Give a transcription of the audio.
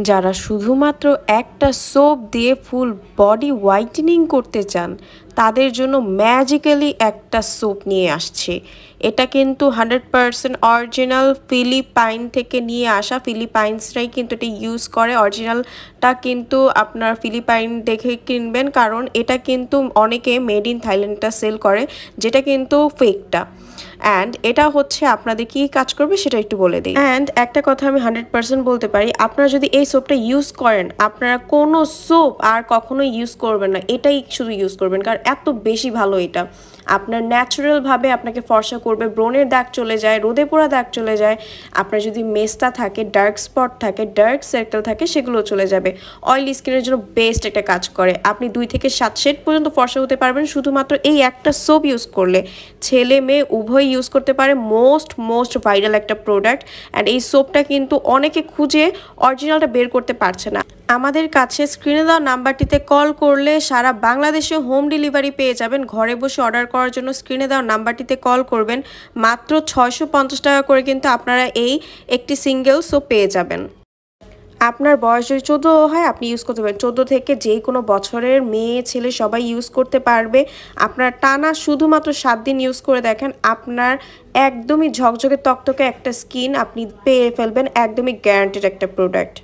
যারা শুধুমাত্র একটা সোপ দিয়ে ফুল বডি হোয়াইটেনিং করতে চান তাদের জন্য ম্যাজিক্যালি একটা সোপ নিয়ে আসছে। এটা কিন্তু 100% অরিজিনাল ফিলিপাইন থেকে নিয়ে আসা। ফিলিপাইন্সরাই কিন্তু এটা ইউজ করে। অরিজিনালটা কিন্তু আপনার ফিলিপাইন দেখে কিনবেন, কারণ এটা কিন্তু অনেকে মেড ইন থাইল্যান্ডটা সেল করে, যেটা কিন্তু ফেকটা। অ্যান্ড এটা হচ্ছে আপনাদের কি কাজ করবে সেটা একটু বলে দিই। অ্যান্ড একটা কথা আমি 100% বলতে পারি, আপনারা যদি এই সোপটা ইউজ করেন আপনারা কোনো সোপ আর কখনোই ইউজ করবেন না, এটাই শুধু ইউজ করবেন, কারণ এত বেশি ভালো এটা। আপনার ন্যাচারালভাবে আপনাকে ফর্সা করবে, ব্রণের দাগ চলে যায়, রোদে পোড়া দাগ চলে যায়, আপনার যদি মেস্তা থাকে, ডার্ক স্পট থাকে, ডার্ক সার্কেল থাকে, সেগুলো চলে যাবে। অয়েলি স্কিনের জন্য বেস্ট একটা কাজ করে। আপনি 2 থেকে 7 শেড পর্যন্ত ফর্সা হতে পারবেন শুধুমাত্র এই একটা সোপ ইউজ করলে। ছেলে মেয়ে উভয় ইউজ করতে পারে। মোস্ট ভাইরাল একটা প্রোডাক্ট। অ্যান্ড এই সোপটা কিন্তু অনেকে খুঁজে অরিজিনালটা বের করতে পারছে না। আমাদের কাছে স্ক্রিনে দেওয়া নাম্বারটিতে কল করলে সারা বাংলাদেশে হোম ডেলিভারি পেয়ে যাবেন। ঘরে বসে অর্ডার করার জন্য স্ক্রিনে দেওয়া নাম্বারটিতে কল করবেন। মাত্র 650 টাকা করে কিন্তু আপনারা এই একটি সিঙ্গেল সোপ পেয়ে যাবেন। আপনার বয়স যদি 14 হয় আপনি ইউজ করতে পারেন। 14 থেকে যে কোনো বছরের মেয়ে ছেলে সবাই ইউজ করতে পারবে। আপনার টানা শুধুমাত্র 7 দিন ইউজ করে দেখেন, আপনার একদমই ঝকঝকে তকতকে একটা স্কিন আপনি পেয়ে ফেলবেন। একদমই গ্যারান্টেড একটা প্রোডাক্ট।